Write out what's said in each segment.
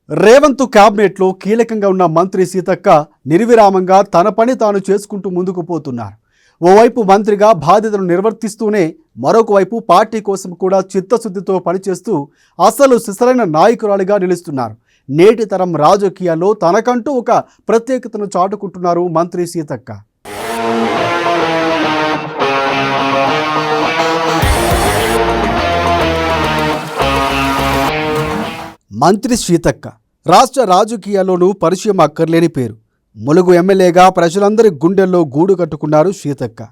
రేవంత్ క్యాబినెట్లో కీలకంగా ఉన్న మంత్రి సీతక్క నిర్విరామంగా తన పని తాను చేసుకుంటూ ముందుకు పోతున్నారు. ఓవైపు మంత్రిగా బాధ్యతలు నిర్వర్తిస్తూనే మరొక వైపు పార్టీ కోసం కూడా చిత్తశుద్ధితో పనిచేస్తూ అసలు సిసలైన నాయకురాలిగా నిలుస్తున్నారు. నేటి తరం రాజకీయాల్లో తనకంటూ ఒక ప్రత్యేకతను చాటుకుంటున్నారు మంత్రి సీతక్క. మంత్రి సీతక్క రాష్ట్ర రాజకీయాల్లోనూ పరిచయం అక్కర్లేని పేరు. ములుగు ఎమ్మెల్యేగా ప్రజలందరి గుండెల్లో గూడు కట్టుకున్నారు సీతక్క.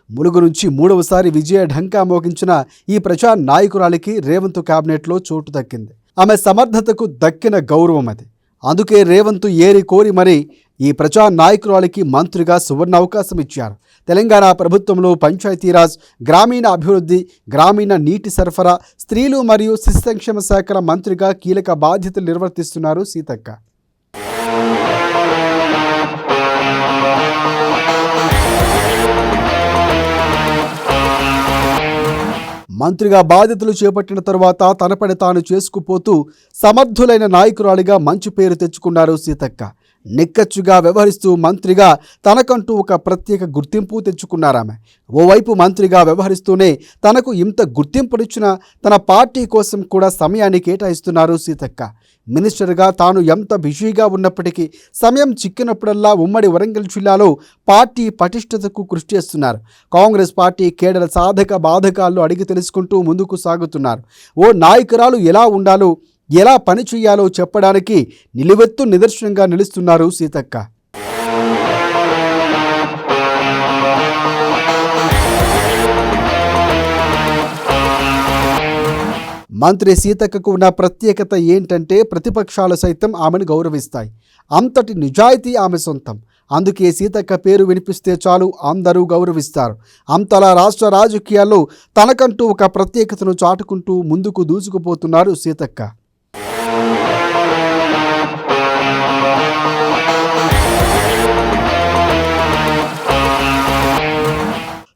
ములుగు నుంచి 3వసారి విజయ ఢంకా మోగించిన ఈ ప్రజా నాయకురాలికి రేవంత్ క్యాబినెట్లో చోటు దక్కింది. ఆమె సమర్థతకు దక్కిన గౌరవం అది. అందుకే రేవంత్ ఏరి కోరి మరీ ఈ ప్రజా నాయకురాలికి మంత్రిగా సువర్ణ అవకాశం ఇచ్చారు. తెలంగాణ ప్రభుత్వంలో పంచాయతీరాజ్, గ్రామీణ అభివృద్ధి, గ్రామీణ నీటి సరఫరా, స్త్రీలు మరియు శిశు సంక్షేమ శాఖల మంత్రిగా కీలక బాధ్యతలు నిర్వర్తిస్తున్నారు సీతక్క. మంత్రిగా బాధ్యతలు చేపట్టిన తరువాత తన పని తాను చేసుకుపోతూ సమర్థులైన నాయకురాలిగా మంచి పేరు తెచ్చుకున్నారు సీతక్క. నిక్కచ్చుగా వ్యవహరిస్తూ మంత్రిగా తనకంటూ ఒక ప్రత్యేక గుర్తింపు తెచ్చుకున్నారామె. ఓవైపు మంత్రిగా వ్యవహరిస్తూనే తనకు ఇంత గుర్తింపునిచ్చిన తన పార్టీ కోసం కూడా సమయాన్ని కేటాయిస్తున్నారు సీతక్క. మినిస్టర్గా తాను ఎంత బిజీగా ఉన్నప్పటికీ సమయం చిక్కినప్పుడల్లా ఉమ్మడి వరంగల్ జిల్లాలో పార్టీ పటిష్టతకు కృషి చేస్తున్నారు. కాంగ్రెస్ పార్టీ కేడర సాధక బాధకాలు అడిగి తెలుసుకుంటూ ముందుకు సాగుతున్నారు. ఓ నాయకురాలు ఎలా ఉండాలో, ఎలా పని చేయాలో చెప్పడానికి నిలువెత్తు నిదర్శనంగా నిలుస్తున్నారు సీతక్క. మంత్రి సీతక్కకు ఉన్న ప్రత్యేకత ఏంటంటే ప్రతిపక్షాలు సైతం ఆమెను గౌరవిస్తాయి. అంతటి నిజాయితీ ఆమె సొంతం. అందుకే సీతక్క పేరు వినిపిస్తే చాలు అందరూ గౌరవిస్తారు. అంతలా రాష్ట్ర రాజకీయాల్లో తనకంటూ ఒక ప్రత్యేకతను చాటుకుంటూ ముందుకు దూసుకుపోతున్నారు సీతక్క.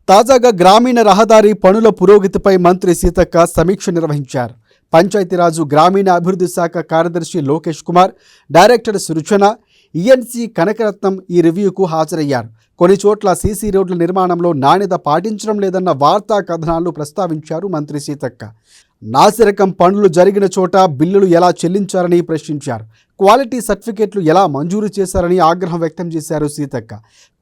తాజాగా గ్రామీణ రహదారి పనుల పురోగతిపై మంత్రి సీతక్క సమీక్ష నిర్వహించారు. పంచాయతీరాజు గ్రామీణ అభివృద్ధి శాఖ కార్యదర్శి లోకేష్ కుమార్, డైరెక్టర్ సృజన, ఈఎన్సీ కనకరత్నం ఈ రివ్యూకు హాజరయ్యారు. కొన్ని చోట్ల సీసీ రోడ్ల నిర్మాణంలో నాణ్యత పాటించడం లేదన్న వార్తా కథనాలను ప్రస్తావించారు మంత్రి సీతక్క. నాసిరకం పనులు జరిగిన చోట బిల్లులు ఎలా చెల్లించారని ప్రశ్నించారు. క్వాలిటీ సర్టిఫికేట్లు ఎలా మంజూరు చేశారని ఆగ్రహం వ్యక్తం చేశారు సీతక్క.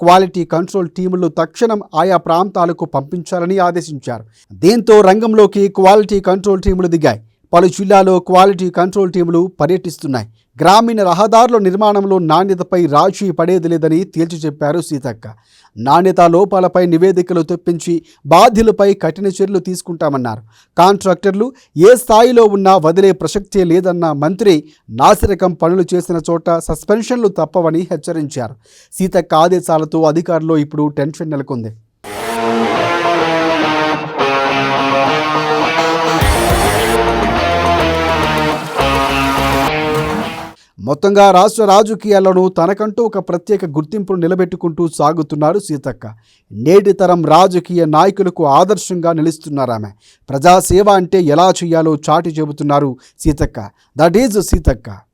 క్వాలిటీ కంట్రోల్ టీములు తక్షణం ఆయా ప్రాంతాలకు పంపించాలని ఆదేశించారు. దీంతో రంగంలోకి క్వాలిటీ కంట్రోల్ టీములు దిగాయి. పలు జిల్లాలో క్వాలిటీ కంట్రోల్ టీములు పర్యటిస్తున్నాయి. గ్రామీణ రహదారుల నిర్మాణంలో నాణ్యతపై రాజీ పడేది లేదని తేల్చి చెప్పారు సీతక్క. నాణ్యత లోపాలపై నివేదికలు తెప్పించి బాధ్యులపై కఠిన చర్యలు తీసుకుంటామన్నారు. కాంట్రాక్టర్లు ఏ స్థాయిలో ఉన్నా వదిలే ప్రసక్తే లేదన్న మంత్రి నాసిరకం పనులు చేసిన చోట సస్పెన్షన్లు తప్పవని హెచ్చరించారు. సీతక్క ఆదేశాలతో అధికారులు ఇప్పుడు టెన్షన్ నెలకొంది. మొత్తంగా రాష్ట్ర రాజకీయాల్లోనూ తనకంటూ ఒక ప్రత్యేక గుర్తింపును నిలబెట్టుకుంటూ సాగుతున్నారు సీతక్క. నేటి తరం రాజకీయ నాయకులకు ఆదర్శంగా నిలుస్తున్నారామె. ప్రజాసేవ అంటే ఎలా చేయాలో చాటి చెబుతున్నారు సీతక్క. That is Seethakka.